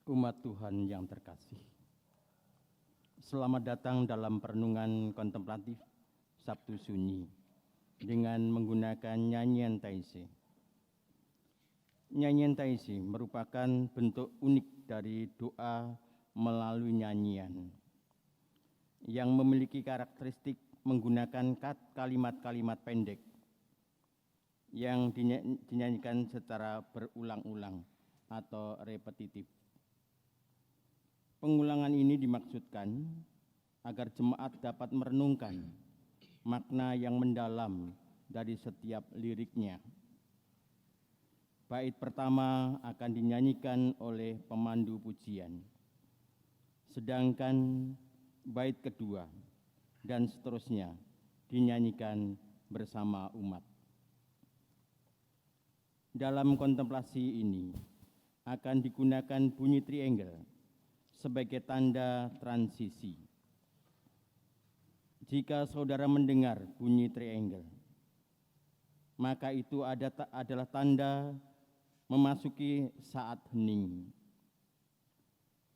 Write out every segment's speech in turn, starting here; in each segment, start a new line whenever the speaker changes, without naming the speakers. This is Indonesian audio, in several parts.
Umat Tuhan yang terkasih, selamat datang dalam perenungan kontemplatif Sabtu Sunyi dengan menggunakan nyanyian Taizé. Nyanyian Taizé merupakan bentuk unik dari doa melalui nyanyian yang memiliki karakteristik menggunakan kalimat-kalimat pendek yang dinyanyikan secara berulang-ulang atau repetitif. Pengulangan ini dimaksudkan agar jemaat dapat merenungkan makna yang mendalam dari setiap liriknya. Bait pertama akan dinyanyikan oleh pemandu pujian, sedangkan bait kedua dan seterusnya dinyanyikan bersama umat. Dalam kontemplasi ini akan digunakan bunyi triangle sebagai tanda transisi. Jika saudara mendengar bunyi triangle, maka itu adalah tanda memasuki saat hening.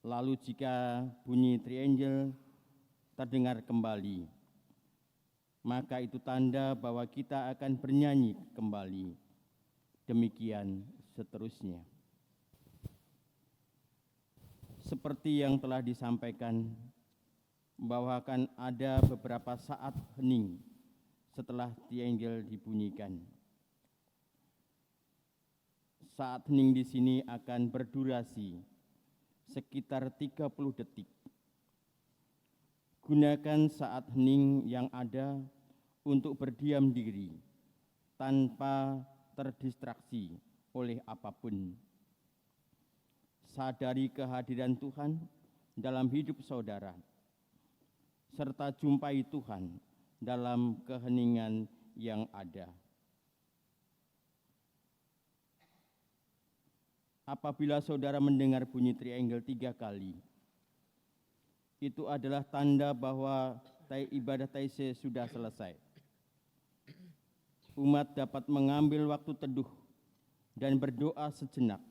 Lalu jika bunyi triangle terdengar kembali, maka itu tanda bahwa kita akan bernyanyi kembali. Demikian seterusnya. Seperti yang telah disampaikan, bahwa akan ada beberapa saat hening setelah triangle dibunyikan. Saat hening di sini akan berdurasi sekitar 30 detik. Gunakan saat hening yang ada untuk berdiam diri tanpa terdistraksi oleh apapun. Sadari kehadiran Tuhan dalam hidup saudara, serta jumpai Tuhan dalam keheningan yang ada. Apabila saudara mendengar bunyi triangle 3 kali, itu adalah tanda bahwa ibadah Taizé sudah selesai. Umat dapat mengambil waktu teduh dan berdoa sejenak.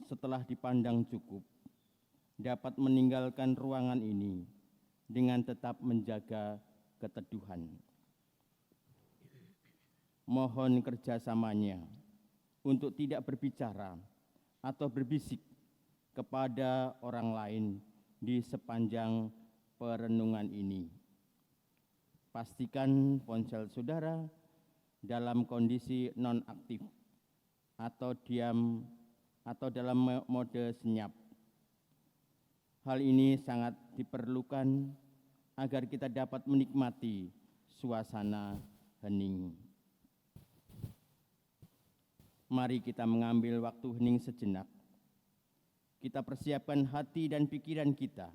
Setelah dipandang cukup, dapat meninggalkan ruangan ini dengan tetap menjaga keteduhan. Mohon kerjasamanya untuk tidak berbicara atau berbisik kepada orang lain di sepanjang perenungan ini. Pastikan ponsel saudara dalam kondisi non-aktif atau diam atau dalam mode senyap. Hal ini sangat diperlukan agar kita dapat menikmati suasana hening. Mari kita mengambil waktu hening sejenak. Kita persiapkan hati dan pikiran kita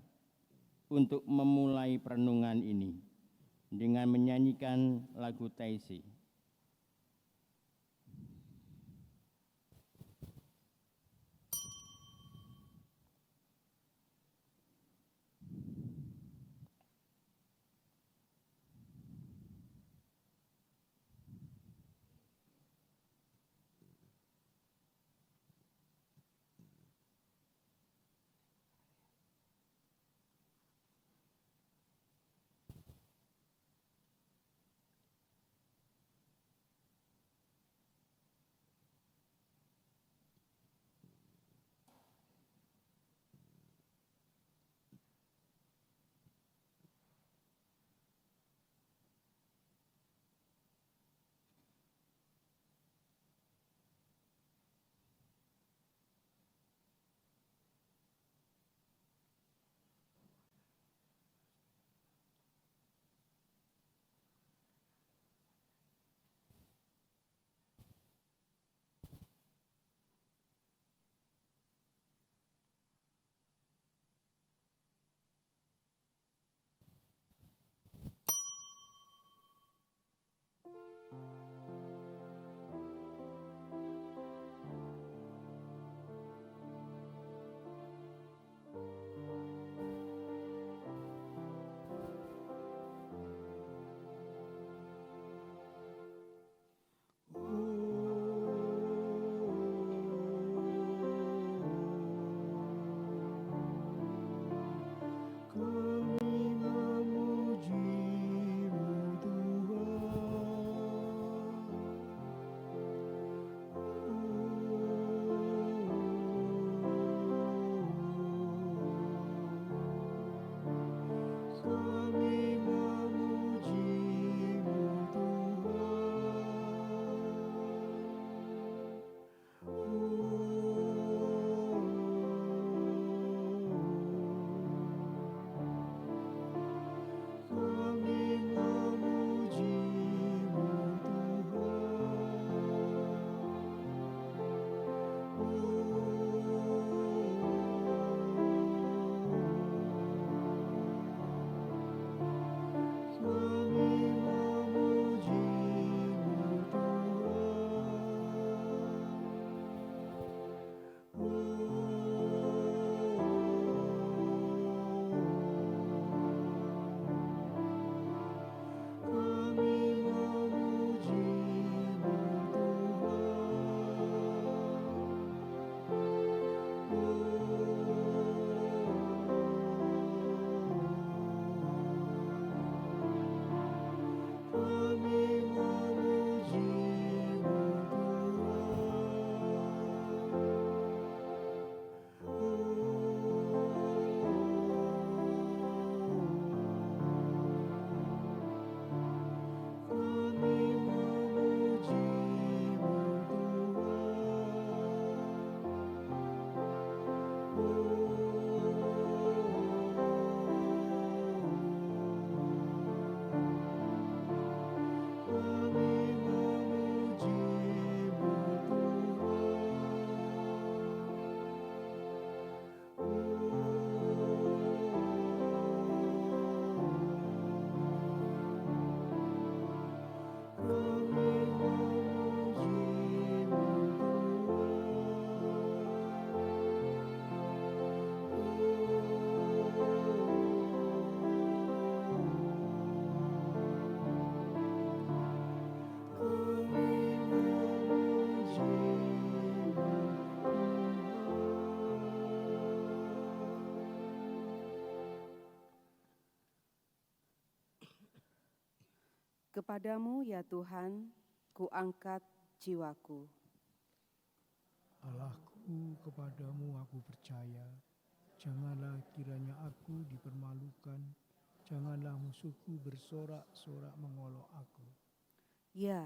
untuk memulai perenungan ini dengan menyanyikan lagu Taizé.
Kepadamu ya Tuhan, kuangkat jiwaku.
Allahku, kepadamu aku percaya. Janganlah kiranya aku dipermalukan. Janganlah musuhku bersorak-sorak mengolok aku.
Ya,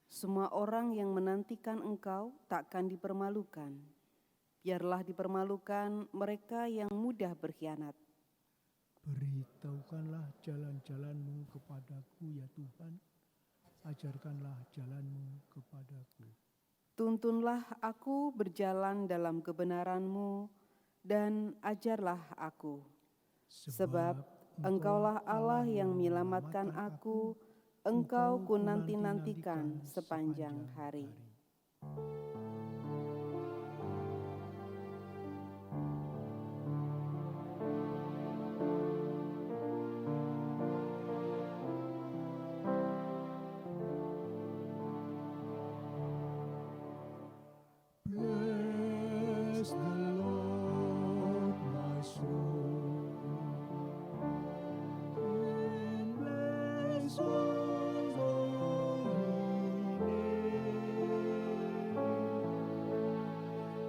semua orang yang menantikan Engkau takkan dipermalukan. Biarlah dipermalukan mereka yang mudah berkhianat.
Beritahukanlah jalan-jalan-Mu kepadaku ya Tuhan. Ajarkanlah jalan-Mu kepadaku.
Tuntunlah aku berjalan dalam kebenaran-Mu dan ajarlah aku. Sebab Engkaulah Allah yang menyelamatkan aku, Engkau ku nanti-nantikan sepanjang hari.
Bless the Lord, my soul, and bless His holy name.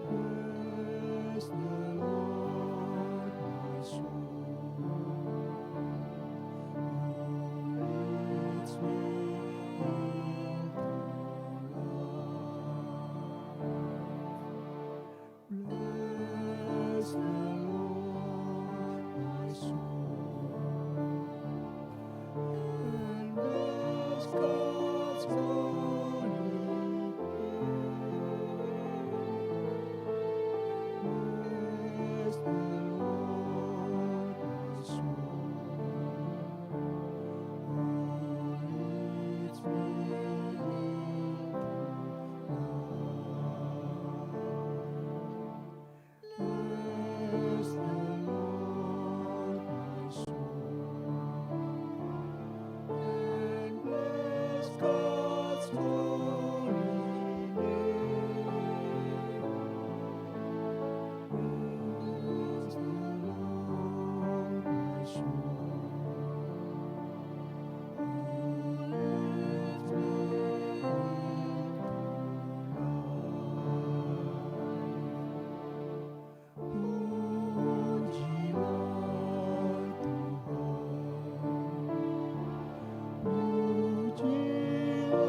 Bless the Lord, my soul, all its being Bless the Lord, my soul, and bless God's holy name. Bless the Lord, my soul, all its being Bless the Lord, my soul, and bless God's holy name. Bless the Lord, my soul, all its Pujilah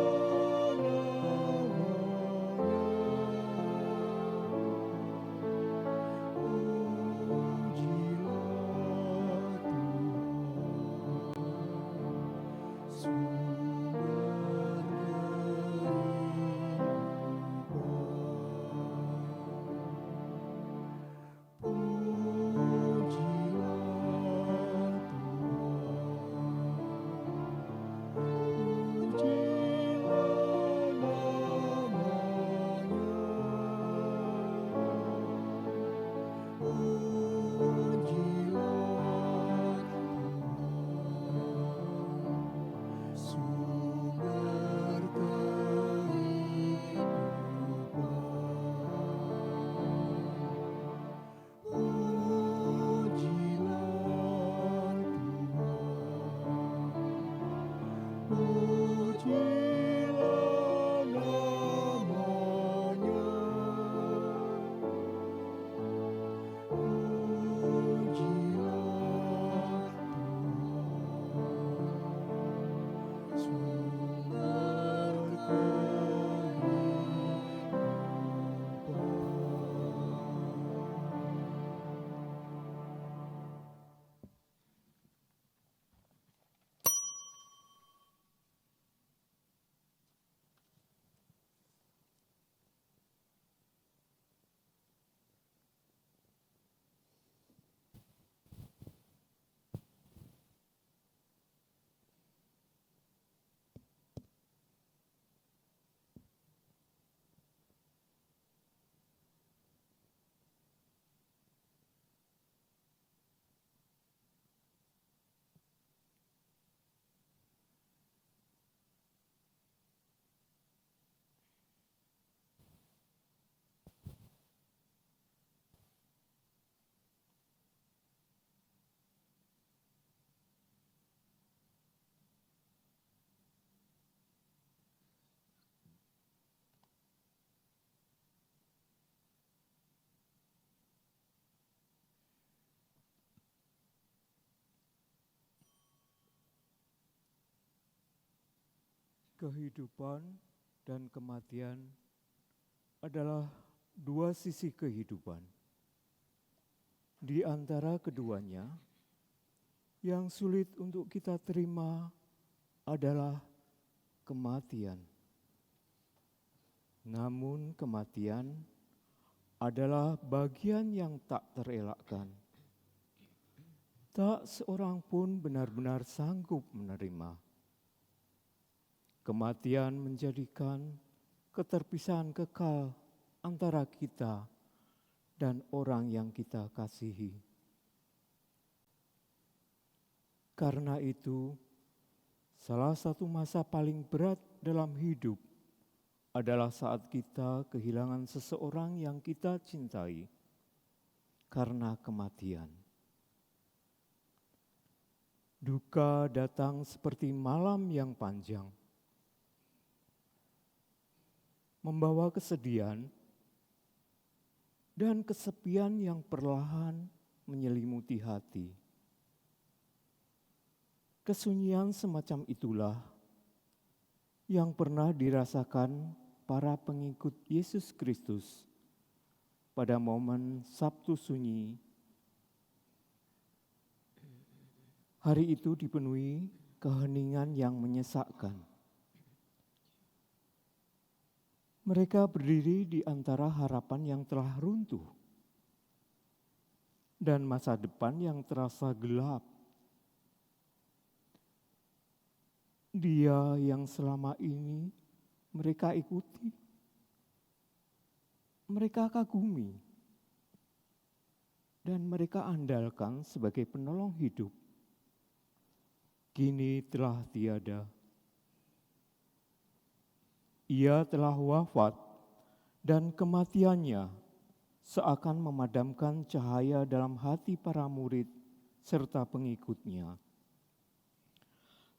Kehidupan dan kematian adalah dua sisi kehidupan. Di antara keduanya, yang sulit untuk kita terima adalah kematian. Namun kematian adalah bagian yang tak terelakkan. Tak seorang pun benar-benar sanggup menerima. Kematian menjadikan keterpisahan kekal antara kita dan orang yang kita kasihi. Karena itu, salah satu masa paling berat dalam hidup adalah saat kita kehilangan seseorang yang kita cintai karena kematian. Duka datang seperti malam yang panjang, membawa kesedihan dan kesepian yang perlahan menyelimuti hati. Kesunyian semacam itulah yang pernah dirasakan para pengikut Yesus Kristus pada momen Sabtu Sunyi. Hari itu dipenuhi keheningan yang menyesakkan. Mereka berdiri di antara harapan yang telah runtuh dan masa depan yang terasa gelap. Dia yang selama ini mereka ikuti, mereka kagumi, dan mereka andalkan sebagai penolong hidup, kini telah tiada. Ia telah wafat dan kematiannya seakan memadamkan cahaya dalam hati para murid serta pengikutnya.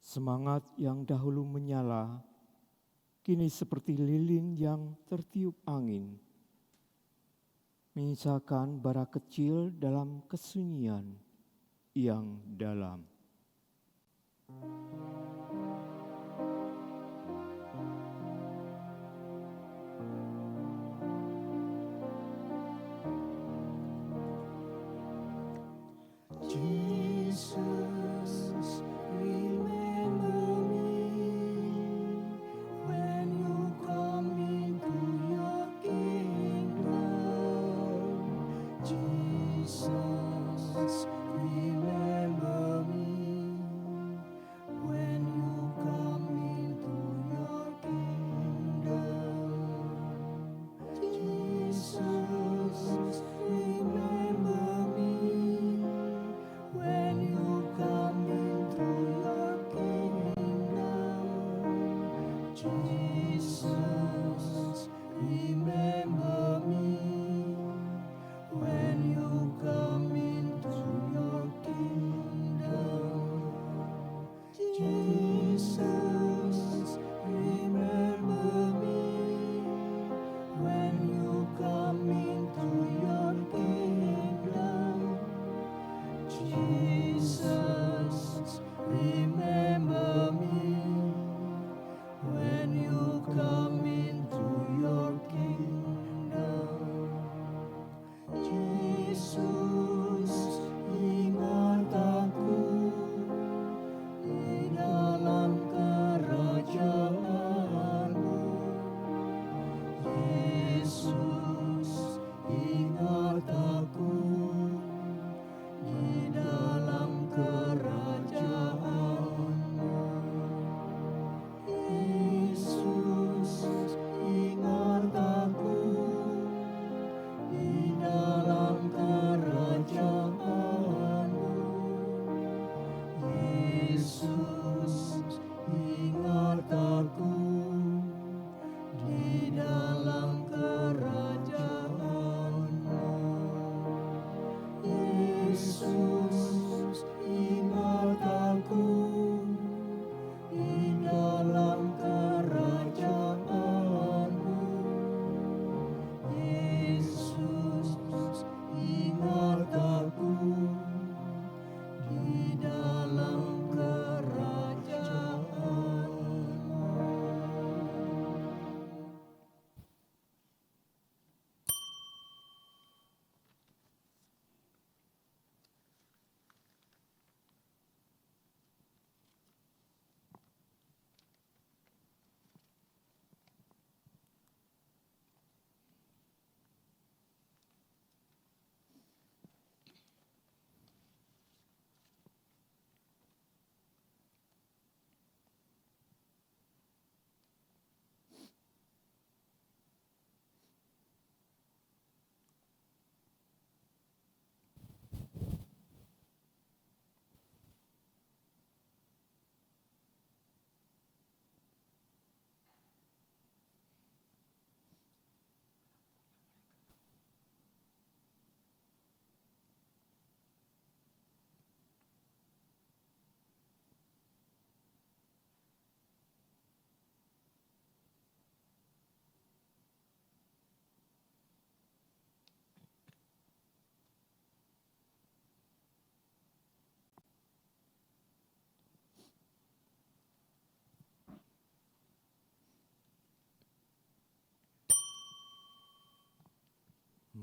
Semangat yang dahulu menyala, kini seperti lilin yang tertiup angin, menyisakan bara kecil dalam kesunyian yang dalam.
Jesus, remember me when you come into your kingdom. Jesus, remember me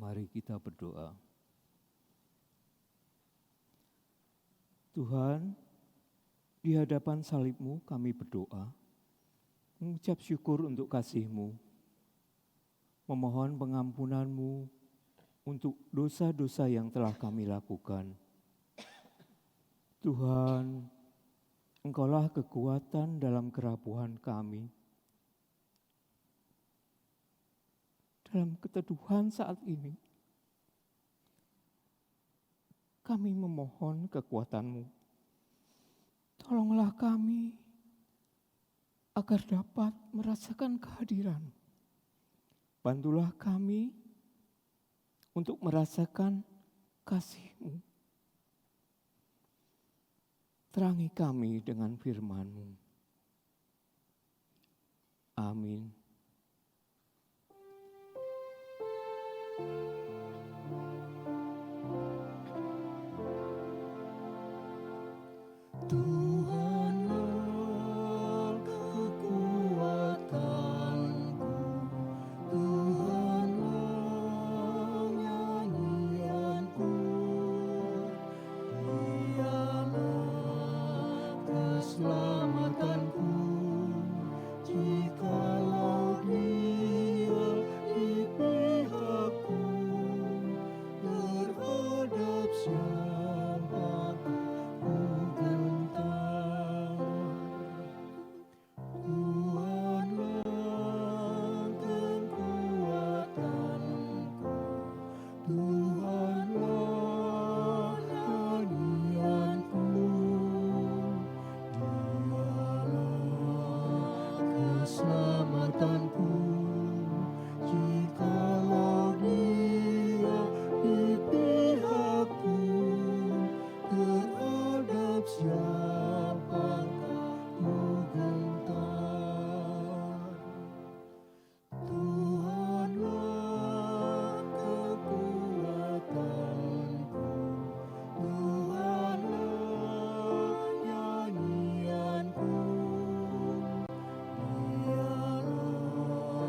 Mari kita berdoa. Tuhan, di hadapan salib-Mu kami berdoa, mengucap syukur untuk kasih-Mu, memohon pengampunan-Mu untuk dosa-dosa yang telah kami lakukan. Tuhan, Engkaulah kekuatan dalam kerapuhan kami. Dalam keteduhan saat ini, kami memohon kekuatan-Mu. Tolonglah kami agar dapat merasakan kehadiran. Bantulah kami untuk merasakan kasih-Mu. Terangi kami dengan firman-Mu. Amin.
Tuhanlah kekuatanku, Tuhanlah nyanyianku, Dialah keselamatanku, jikalau Dia di pihakku, terhadap siapakah ku gentar. Tuhanlah kekuatanku, Tuhanlah nyanyianku, Dialah keselamatanku, jikalau Dia di pihakku, terhadap siapakah ku gentar. Tuhanlah kekuatanku, Tuhanlah nyanyianku, Dialah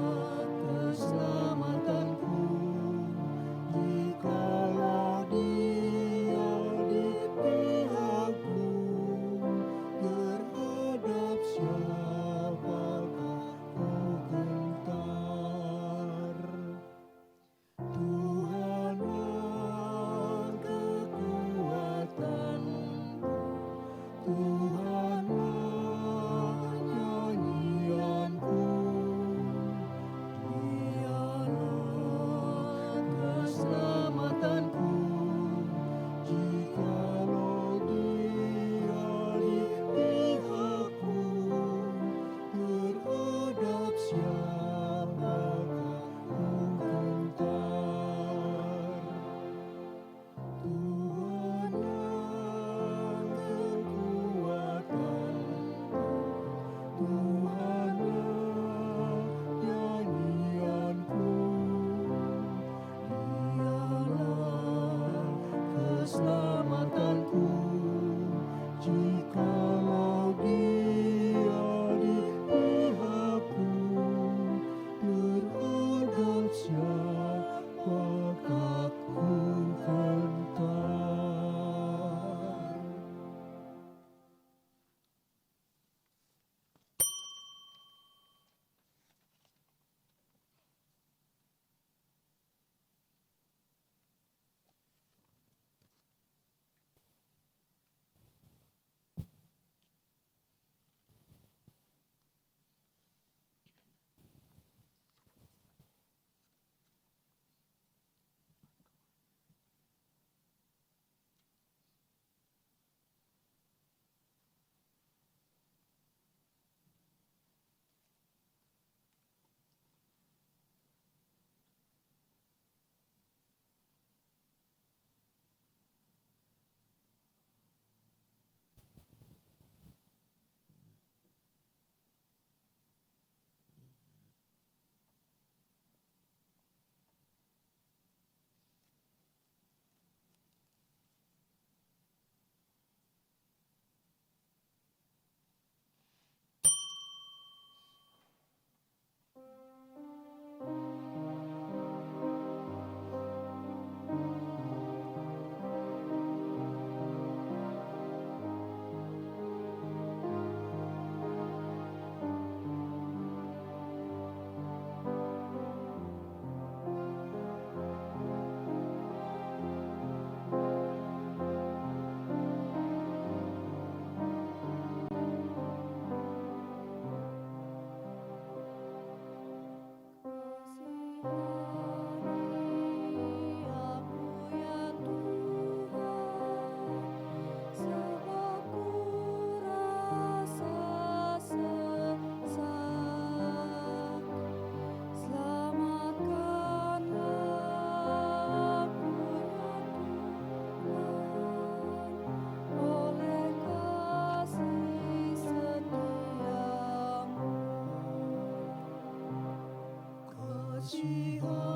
Kasihani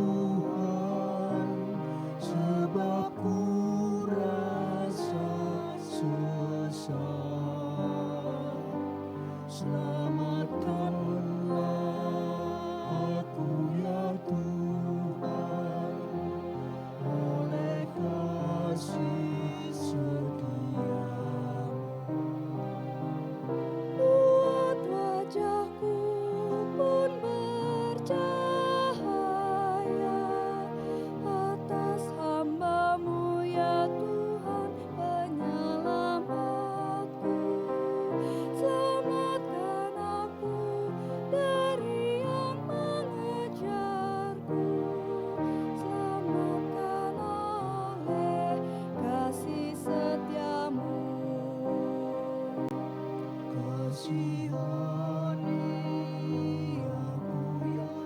aku ya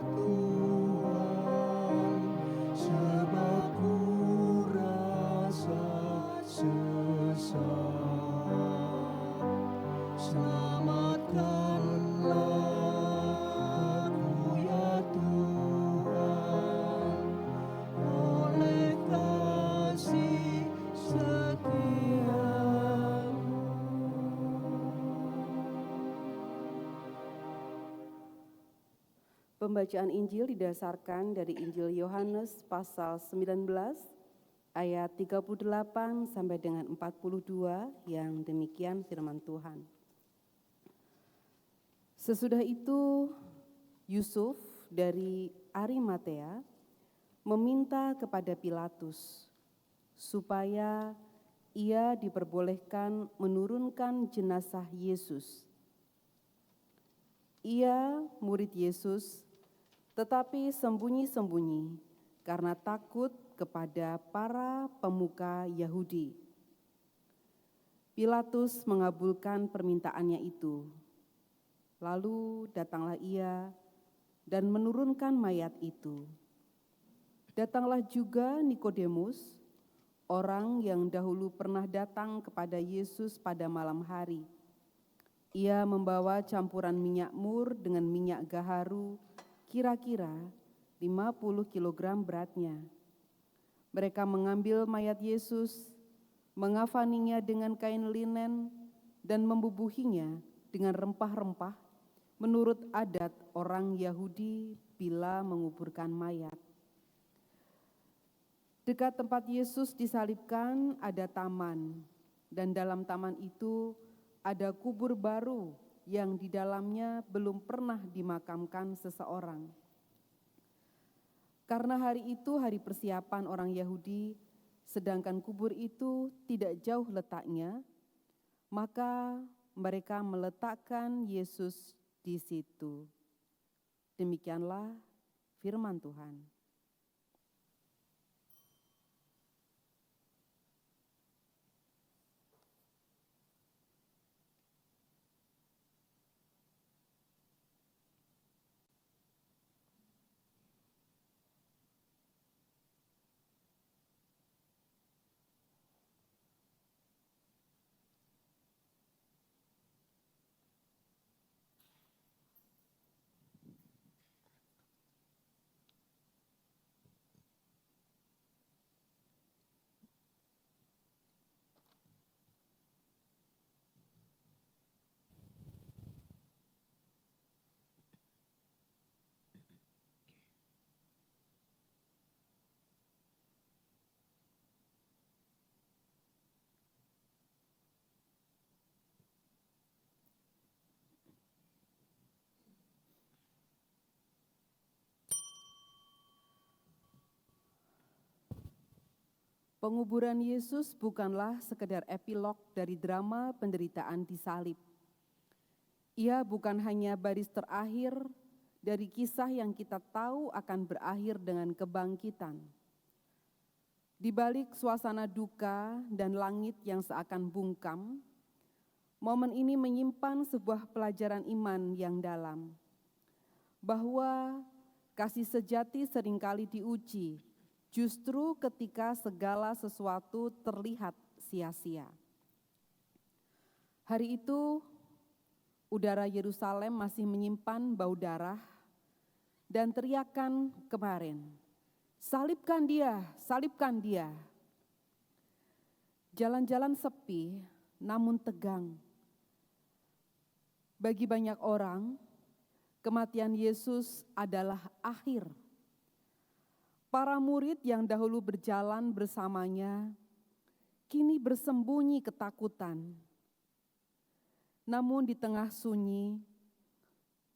Tuhan, Selamatkanlah aku ya Tuhan, oleh kasih setiamu.
Pembacaan Injil didasarkan dari Injil Yohanes pasal 19 ayat 38 sampai dengan 42 yang demikian firman Tuhan. Sesudah itu Yusuf dari Arimatea meminta kepada Pilatus supaya ia diperbolehkan menurunkan jenazah Yesus. Ia murid Yesus, tetapi sembunyi-sembunyi karena takut kepada para pemuka Yahudi. Pilatus mengabulkan permintaannya itu. Lalu datanglah ia dan menurunkan mayat itu. Datanglah juga Nikodemus, orang yang dahulu pernah datang kepada Yesus pada malam hari. Ia membawa campuran minyak mur dengan minyak gaharu, kira-kira 50 kg beratnya. Mereka mengambil mayat Yesus, mengafaninya dengan kain linen, dan membubuhinya dengan rempah-rempah, menurut adat orang Yahudi bila menguburkan mayat. Dekat tempat Yesus disalibkan ada taman, dan dalam taman itu ada kubur baru yang di dalamnya belum pernah dimakamkan seseorang. Karena hari itu hari persiapan orang Yahudi, sedangkan kubur itu tidak jauh letaknya, maka mereka meletakkan Yesus di situ. Demikianlah firman Tuhan. Penguburan Yesus bukanlah sekedar epilog dari drama penderitaan di salib. Ia bukan hanya baris terakhir dari kisah yang kita tahu akan berakhir dengan kebangkitan. Di balik suasana duka dan langit yang seakan bungkam, momen ini menyimpan sebuah pelajaran iman yang dalam, bahwa kasih sejati seringkali diuji justru ketika segala sesuatu terlihat sia-sia. Hari itu, udara Yerusalem masih menyimpan bau darah dan teriakan kemarin, "Salibkan dia, salibkan dia." Jalan-jalan sepi namun tegang. Bagi banyak orang, kematian Yesus adalah akhir. Para murid yang dahulu berjalan bersamanya, kini bersembunyi ketakutan. Namun di tengah sunyi,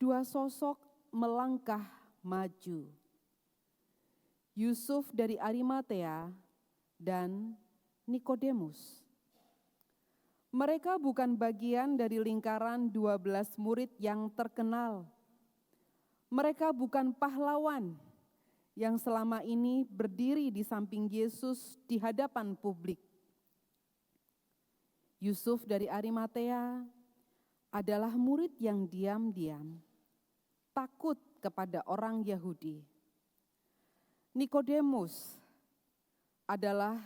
dua sosok melangkah maju. Yusuf dari Arimatea dan Nikodemus. Mereka bukan bagian dari lingkaran 12 murid yang terkenal. Mereka bukan pahlawan yang selama ini berdiri di samping Yesus di hadapan publik. Yusuf dari Arimatea adalah murid yang diam-diam, takut kepada orang Yahudi. Nikodemus adalah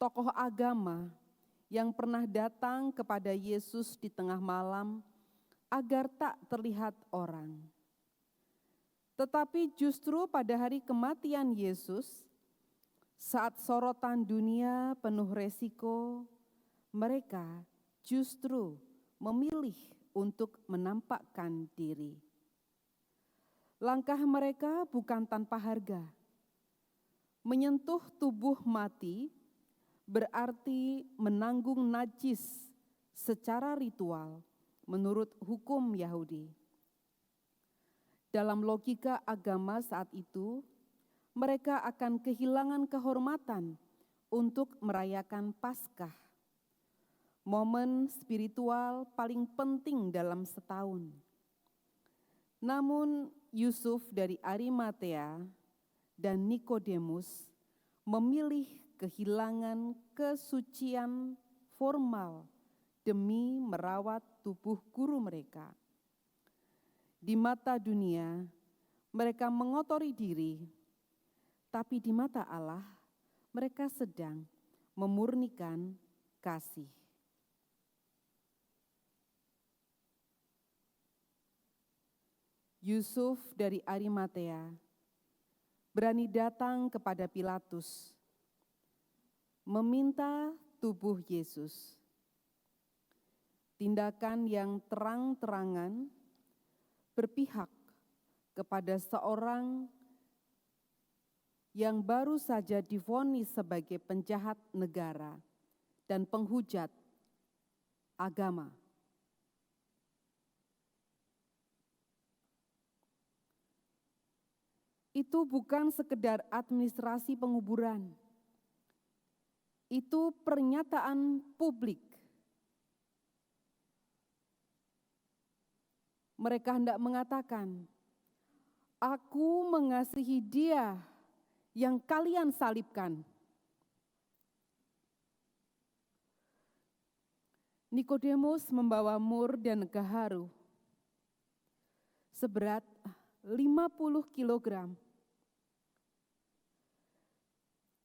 tokoh agama yang pernah datang kepada Yesus di tengah malam agar tak terlihat orang. Tetapi justru pada hari kematian Yesus, saat sorotan dunia penuh resiko, mereka justru memilih untuk menampakkan diri. Langkah mereka bukan tanpa harga. Menyentuh tubuh mati berarti menanggung najis secara ritual menurut hukum Yahudi. Dalam logika agama saat itu, mereka akan kehilangan kehormatan untuk merayakan Paskah, momen spiritual paling penting dalam setahun. Namun Yusuf dari Arimatea dan Nikodemus memilih kehilangan kesucian formal demi merawat tubuh guru mereka. Di mata dunia, mereka mengotori diri, tapi di mata Allah, mereka sedang memurnikan kasih. Yusuf dari Arimatea berani datang kepada Pilatus, meminta tubuh Yesus. Tindakan yang terang-terangan berpihak kepada seorang yang baru saja divonis sebagai penjahat negara dan penghujat agama. Itu bukan sekedar administrasi penguburan. Itu pernyataan publik. Mereka hendak mengatakan, "Aku mengasihi Dia yang kalian salibkan." Nikodemus membawa mur dan gaharu seberat 50 kilogram.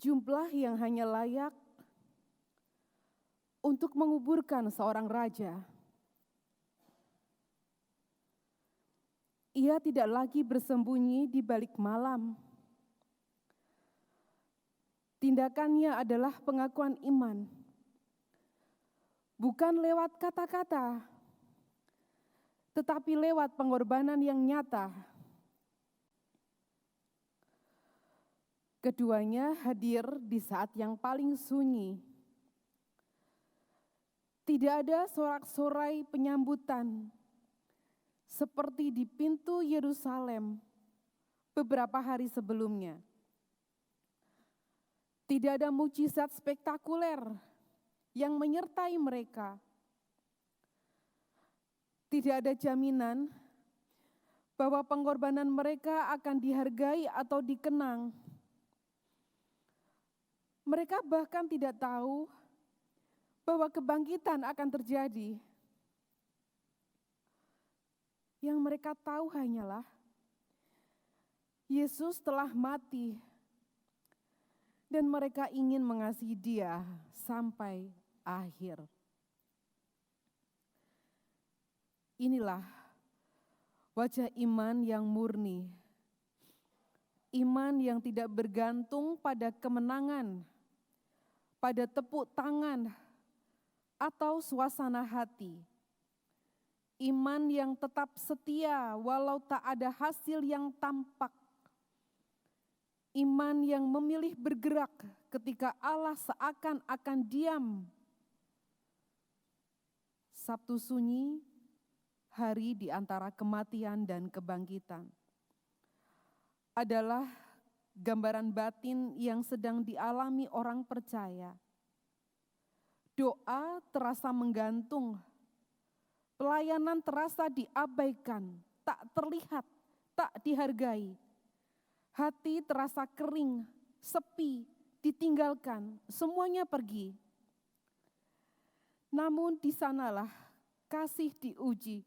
Jumlah yang hanya layak untuk menguburkan seorang raja. Ia tidak lagi bersembunyi di balik malam. Tindakannya adalah pengakuan iman, bukan lewat kata-kata, tetapi lewat pengorbanan yang nyata. Keduanya hadir di saat yang paling sunyi. Tidak ada sorak-sorai penyambutan seperti di pintu Yerusalem beberapa hari sebelumnya. Tidak ada mukjizat spektakuler yang menyertai mereka. Tidak ada jaminan bahwa pengorbanan mereka akan dihargai atau dikenang. Mereka bahkan tidak tahu bahwa kebangkitan akan terjadi. Yang mereka tahu hanyalah Yesus telah mati dan mereka ingin mengasihi Dia sampai akhir. Inilah wajah iman yang murni. Iman yang tidak bergantung pada kemenangan, pada tepuk tangan, atau suasana hati. Iman yang tetap setia walau tak ada hasil yang tampak. Iman yang memilih bergerak ketika Allah seakan-akan diam. Sabtu sunyi, hari di antara kematian dan kebangkitan, adalah gambaran batin yang sedang dialami orang percaya. Doa terasa menggantung, pelayanan terasa diabaikan, tak terlihat, tak dihargai. Hati terasa kering, sepi, ditinggalkan, semuanya pergi. Namun di sanalah kasih diuji.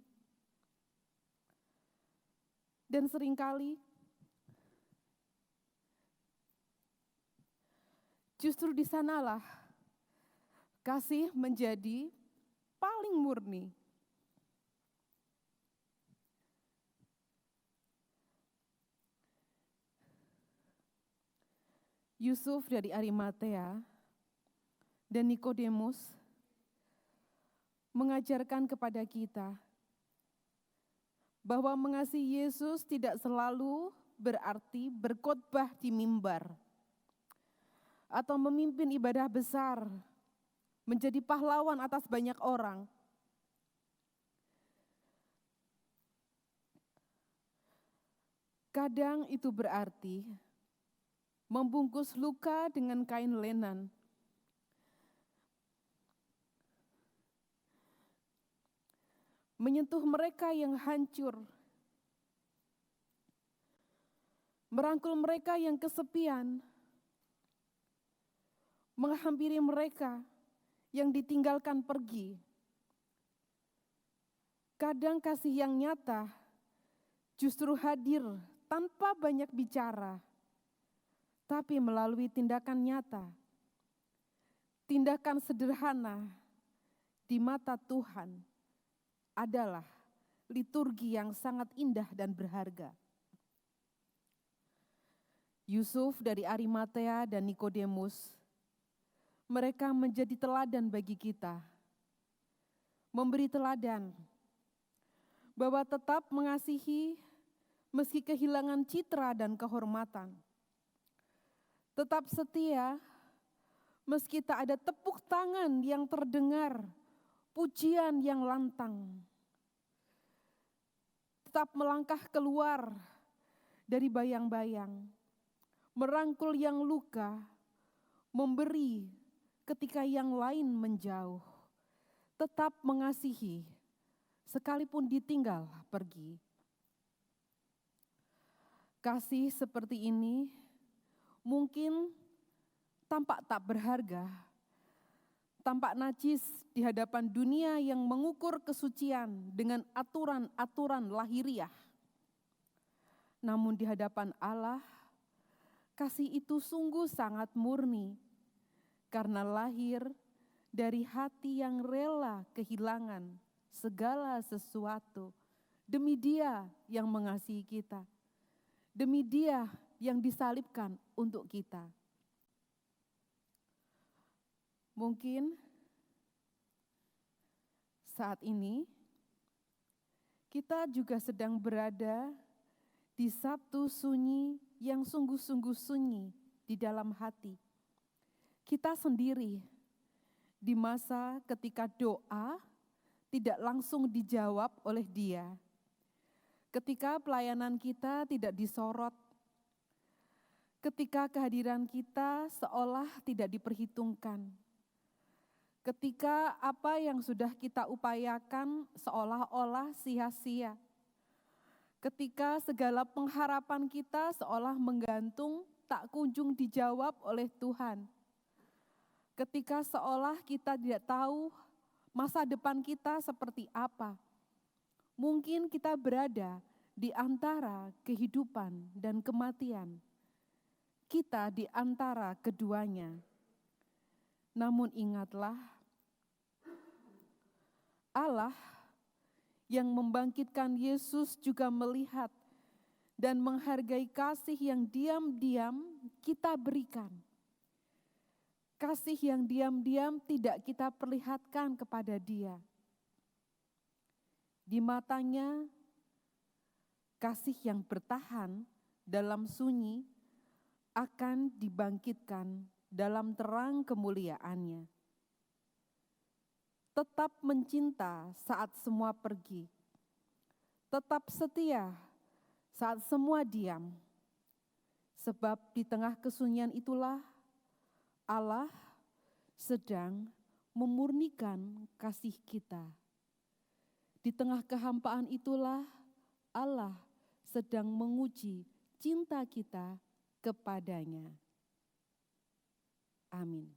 Dan seringkali justru di sanalah Kasih menjadi paling murni. Yusuf dari Arimatea dan Nikodemus mengajarkan kepada kita bahwa mengasihi Yesus tidak selalu berarti berkhotbah di mimbar atau memimpin ibadah besar, menjadi pahlawan atas banyak orang. Kadang itu berarti membungkus luka dengan kain lenan, menyentuh mereka yang hancur, merangkul mereka yang kesepian, menghampiri mereka yang ditinggalkan pergi. Kadang kasih yang nyata justru hadir tanpa banyak bicara, tapi melalui tindakan nyata, tindakan sederhana di mata Tuhan adalah liturgi yang sangat indah dan berharga. Yusuf dari Arimatea dan Nikodemus, mereka menjadi teladan bagi kita, memberi teladan bahwa tetap mengasihi meski kehilangan citra dan kehormatan, tetap setia meski tak ada tepuk tangan yang terdengar, pujian yang lantang, tetap melangkah keluar dari bayang-bayang, merangkul yang luka, memberi ketika yang lain menjauh, tetap mengasihi sekalipun ditinggal pergi. Kasih seperti ini mungkin tampak tak berharga, tampak najis di hadapan dunia yang mengukur kesucian dengan aturan-aturan lahiriah. Namun di hadapan Allah, kasih itu sungguh sangat murni, karena lahir dari hati yang rela kehilangan segala sesuatu demi Dia yang mengasihi kita, demi Dia yang disalibkan untuk kita. Mungkin saat ini kita juga sedang berada di Sabtu sunyi yang sungguh-sungguh sunyi di dalam hati. Kita sendiri di masa ketika doa tidak langsung dijawab oleh Dia. Ketika pelayanan kita tidak disorot, ketika kehadiran kita seolah tidak diperhitungkan, ketika apa yang sudah kita upayakan seolah-olah sia-sia, ketika segala pengharapan kita seolah menggantung tak kunjung dijawab oleh Tuhan, ketika seolah kita tidak tahu masa depan kita seperti apa, mungkin kita berada di antara kehidupan dan kematian. Kita di antara keduanya. Namun ingatlah, Allah yang membangkitkan Yesus juga melihat dan menghargai kasih yang diam-diam kita berikan. Kasih yang diam-diam tidak kita perlihatkan kepada Dia. Di matanya, kasih yang bertahan dalam sunyi akan dibangkitkan dalam terang kemuliaannya. Tetap mencinta saat semua pergi. Tetap setia saat semua diam. Sebab di tengah kesunyian itulah Allah sedang memurnikan kasih kita. Di tengah kehampaan itulah Allah sedang menguji cinta kita kepadanya. Amin.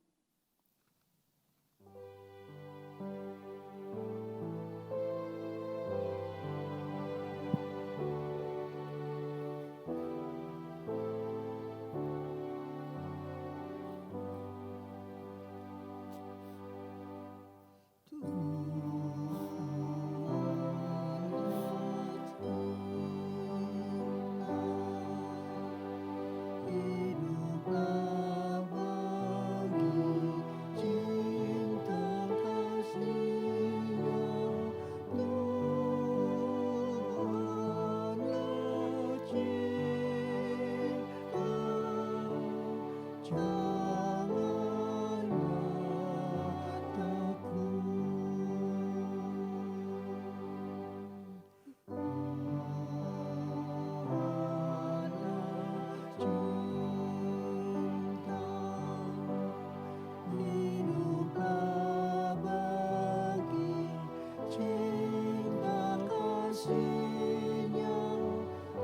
kasih-Nya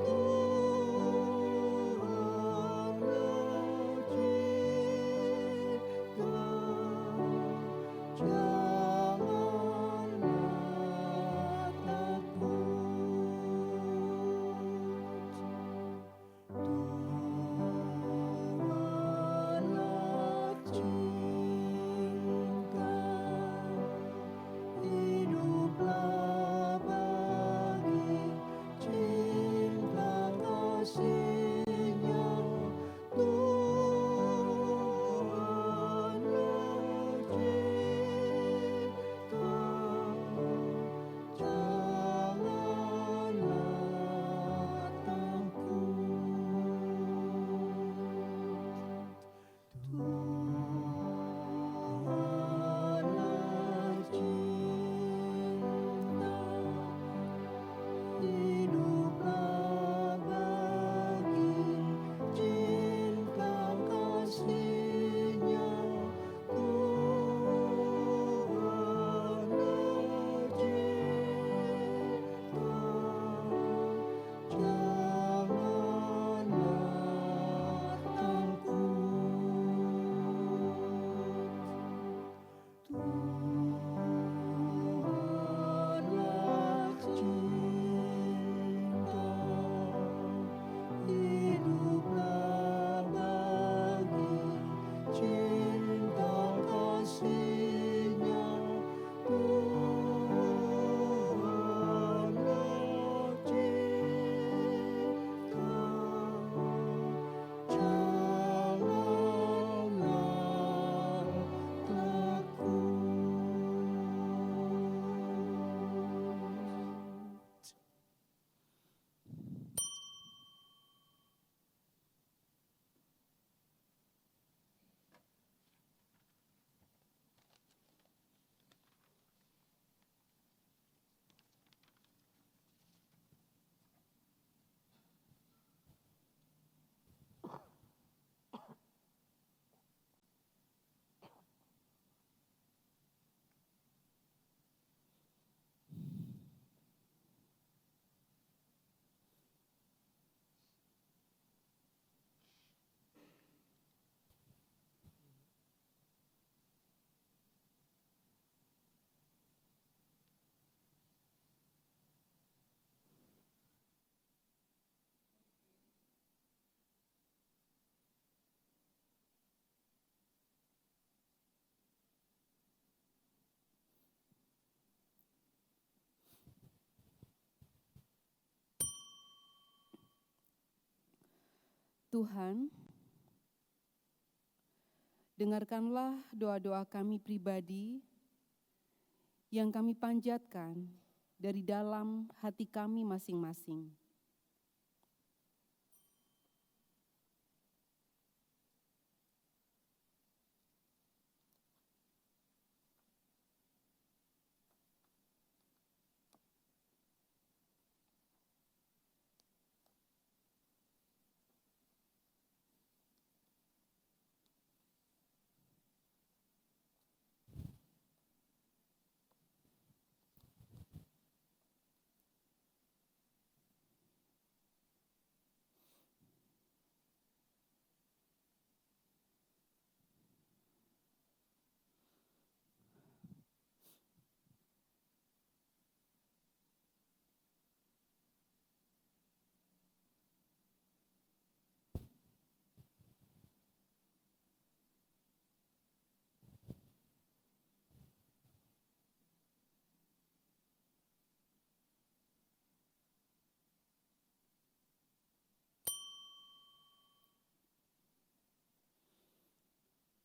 Tuhan mencipta. Janganlah takut, Tuhanlah cinta. Hiduplah bagi cinta kasih-Nya Tuhan mencipta. Janganlah takut, Tuhanlah cinta. Hiduplah bagi cinta kasih-Nya Tuhan mencipta. Janganlah takut, Tuhanlah cinta. Hiduplah bagi cinta kasih-Nya Tuhan mencipta. Janganlah takut.
Tuhan, dengarkanlah doa-doa kami pribadi yang kami panjatkan dari dalam hati kami masing-masing.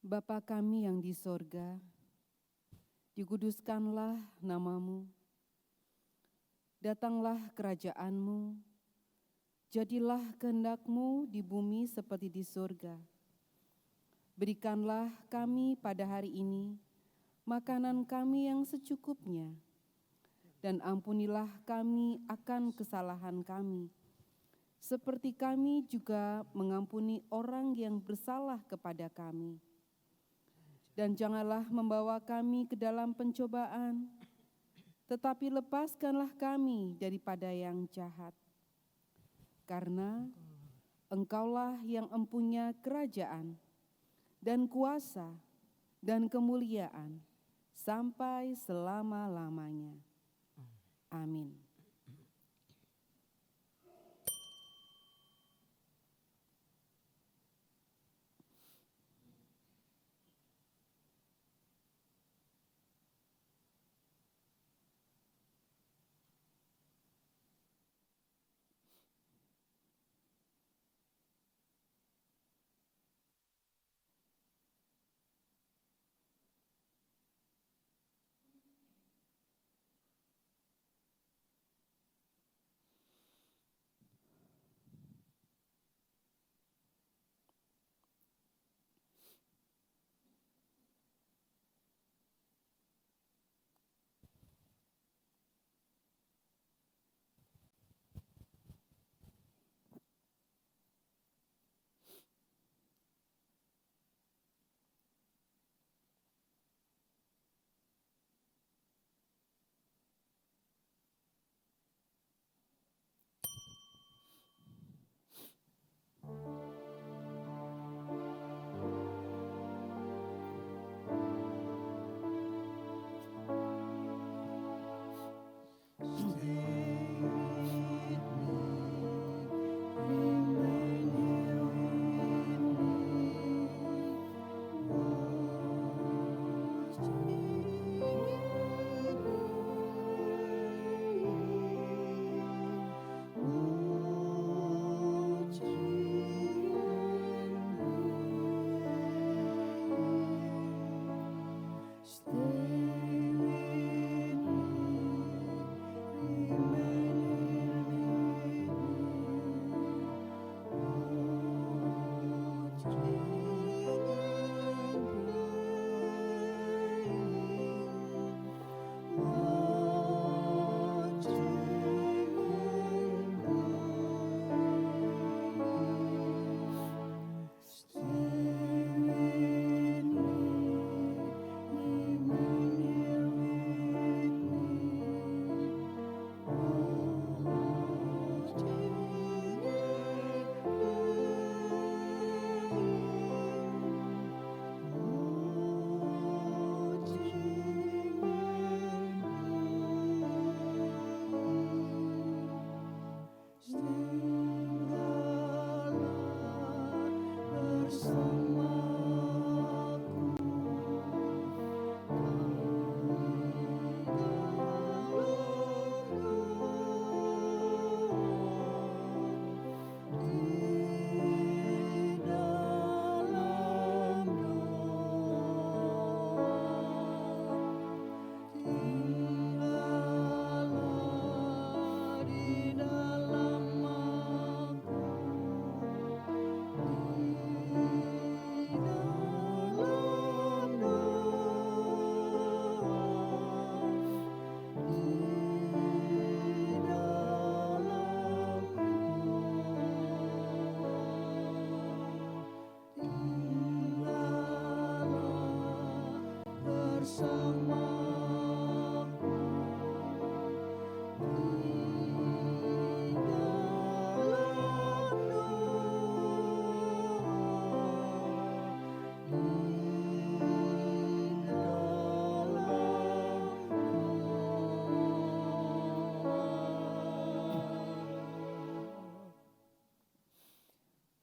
Bapa kami yang di sorga, dikuduskanlah nama-Mu, datanglah kerajaan-Mu, jadilah kehendak-Mu di bumi seperti di sorga. Berikanlah kami pada hari ini makanan kami yang secukupnya, dan ampunilah kami akan kesalahan kami, seperti kami juga mengampuni orang yang bersalah kepada kami. Dan janganlah membawa kami ke dalam pencobaan, tetapi lepaskanlah kami daripada yang jahat. Karena Engkaulah yang empunya kerajaan dan kuasa dan kemuliaan sampai selama-lamanya. Amin.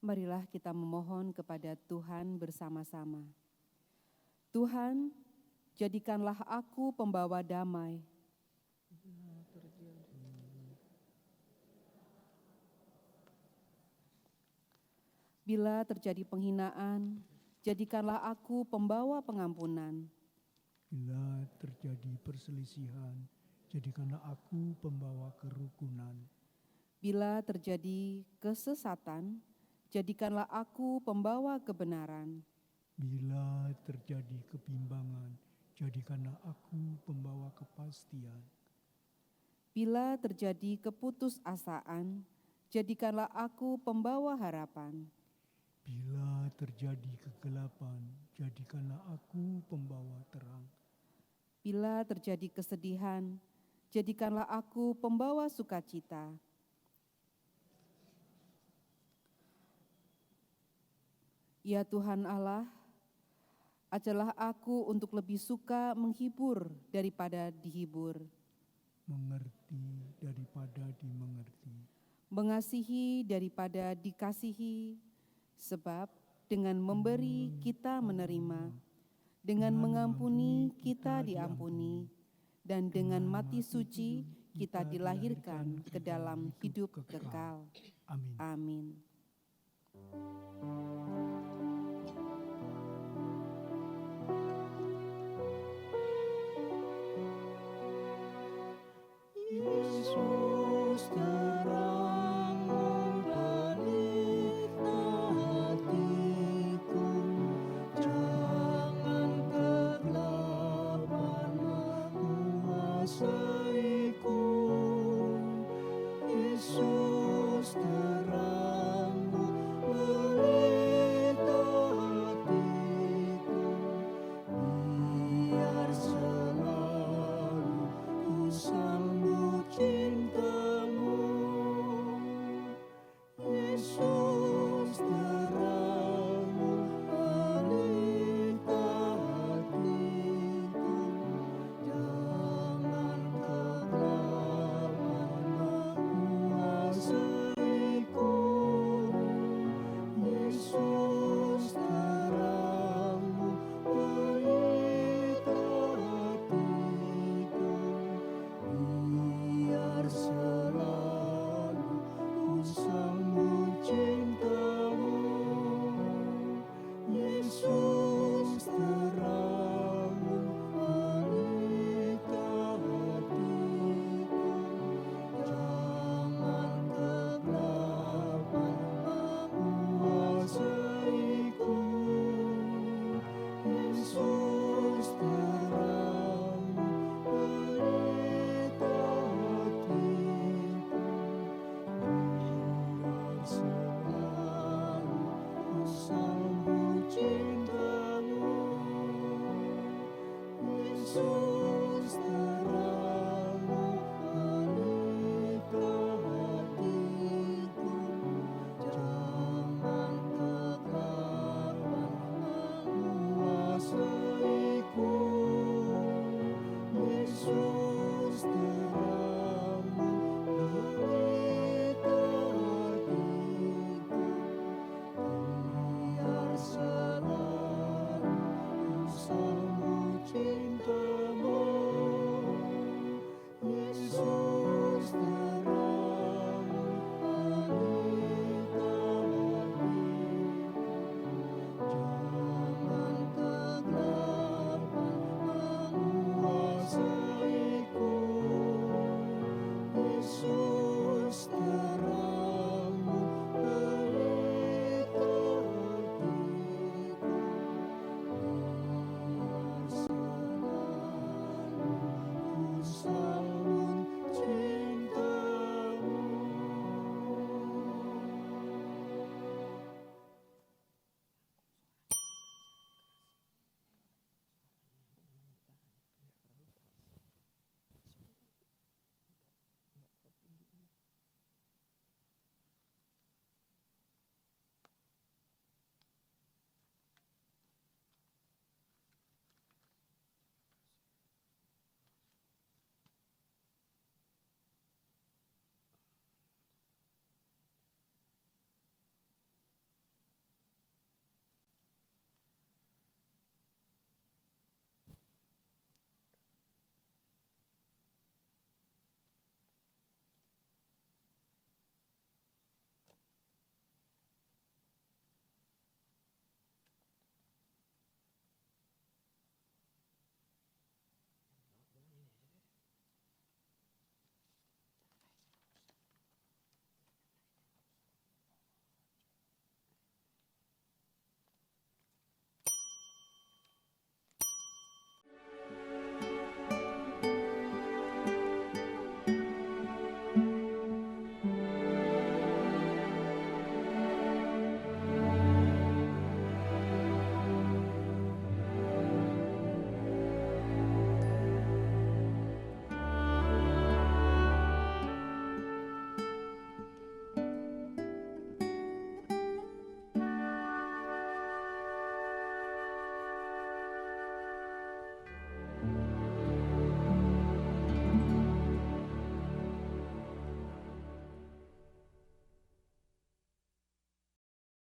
Marilah kita memohon kepada Tuhan bersama-sama. Tuhan, jadikanlah aku pembawa damai. Bila terjadi penghinaan, jadikanlah aku pembawa pengampunan.
Bila terjadi perselisihan, jadikanlah aku pembawa kerukunan.
Bila terjadi kesesatan, jadikanlah aku pembawa kebenaran.
Bila terjadi kebimbangan, jadikanlah aku pembawa kepastian.
Bila terjadi keputusasaan, jadikanlah aku pembawa harapan.
Bila terjadi kegelapan, jadikanlah aku pembawa terang.
Bila terjadi kesedihan, Jadikanlah aku pembawa sukacita. Ya Tuhan Allah, ajarlah aku untuk lebih suka menghibur daripada dihibur,
mengerti daripada dimengerti,
mengasihi daripada dikasihi, sebab dengan memberi kita menerima, dengan mengampuni kita diampuni, dan dengan mati suci kita dilahirkan ke dalam hidup kekal.
Amin.
Amin.